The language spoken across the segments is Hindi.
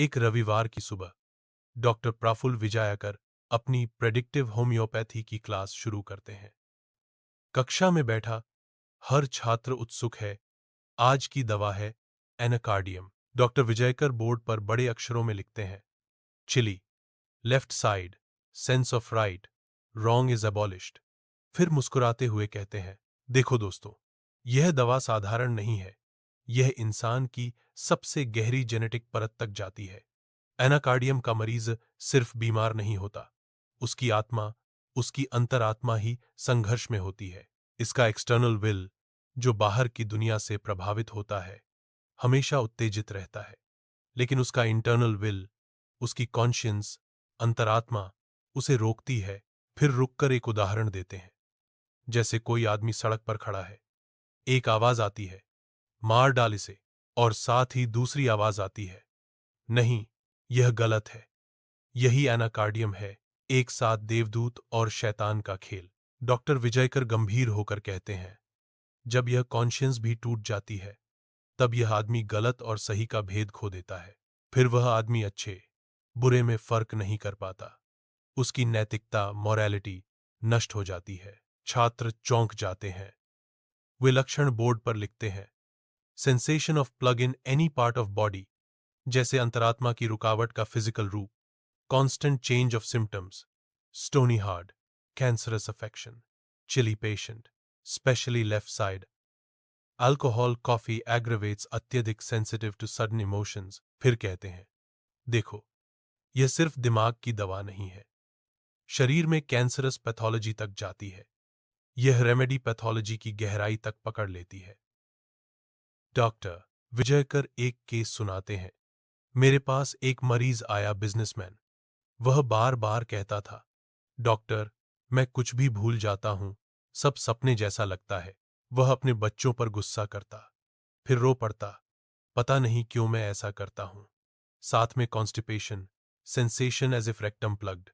एक रविवार की सुबह डॉक्टर प्रफुल्ल विजयकर अपनी प्रेडिक्टिव होम्योपैथी की क्लास शुरू करते हैं। कक्षा में बैठा हर छात्र उत्सुक है। आज की दवा है एनाकार्डियम। डॉक्टर विजयकर बोर्ड पर बड़े अक्षरों में लिखते हैं, चिली, left side, sense of right, wrong is abolished. फिर मुस्कुराते हुए कहते हैं, देखो दोस्तों, यह दवा साधारण नहीं है। यह इंसान की सबसे गहरी जेनेटिक परत तक जाती है। एनाकार्डियम का मरीज सिर्फ बीमार नहीं होता, उसकी आत्मा, उसकी अंतरात्मा ही संघर्ष में होती है। इसका एक्सटर्नल विल, जो बाहर की दुनिया से प्रभावित होता है, हमेशा उत्तेजित रहता है, लेकिन उसका इंटरनल विल, उसकी कॉन्शियंस, अंतरात्मा उसे रोकती है। फिर रुककर एक उदाहरण देते हैं। जैसे कोई आदमी सड़क पर खड़ा है, एक आवाज आती है, मार डाल इसे, और साथ ही दूसरी आवाज आती है, नहीं, यह गलत है। यही एनाकार्डियम है, एक साथ देवदूत और शैतान का खेल। डॉक्टर विजयकर गंभीर होकर कहते हैं, जब यह कॉन्शियंस भी टूट जाती है, तब यह आदमी गलत और सही का भेद खो देता है। फिर वह आदमी अच्छे बुरे में फर्क नहीं कर पाता। उसकी नैतिकता, मॉरलिटी नष्ट हो जाती है। छात्र चौंक जाते हैं। वे लक्षण बोर्ड पर लिखते हैं, sensation of plug in any part of body, जैसे अंतरात्मा की रुकावट का फिजिकल रूप, constant change of symptoms, stony heart, cancerous affection, chilly patient, specially left side, alcohol coffee aggravates अत्यधिक सेंसिटिव टू सडन इमोशंस। फिर कहते हैं, देखो, यह सिर्फ दिमाग की दवा नहीं है, शरीर में कैंसरस पैथोलॉजी तक जाती है। यह रेमेडी पैथोलॉजी की गहराई तक पकड़ लेती है। डॉक्टर विजयकर एक केस सुनाते हैं। मेरे पास एक मरीज आया, बिजनेसमैन। वह बार बार कहता था, डॉक्टर, मैं कुछ भी भूल जाता हूं, सब सपने जैसा लगता है। वह अपने बच्चों पर गुस्सा करता, फिर रो पड़ता, पता नहीं क्यों मैं ऐसा करता हूं। साथ में constipation, sensation as if rectum plugged.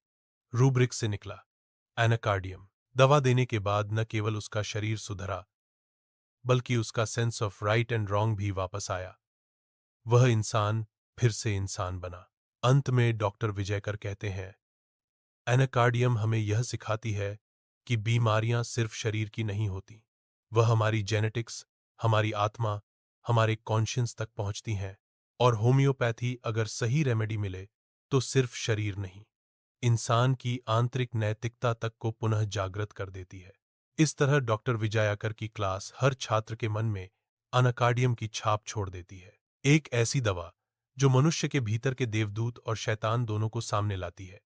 Rubric से निकला एनाकार्डियम। दवा देने के बाद न केवल उसका शरीर सुधरा, बल्कि उसका sense of right and wrong भी वापस आया। वह इंसान फिर से इंसान बना। अंत में डॉक्टर विजयकर कहते हैं, एनाकार्डियम हमें यह सिखाती है कि बीमारियां सिर्फ शरीर की नहीं होती, वह हमारी जेनेटिक्स, हमारी आत्मा, हमारे कॉन्शियंस तक पहुंचती हैं। और होम्योपैथी अगर सही रेमेडी मिले तो सिर्फ शरीर नहीं, इंसान की आंतरिक नैतिकता तक को पुनः जागृत कर देती है। इस तरह डॉक्टर विजयकर की क्लास हर छात्र के मन में एनाकार्डियम की छाप छोड़ देती है। एक ऐसी दवा जो मनुष्य के भीतर के देवदूत और शैतान दोनों को सामने लाती है।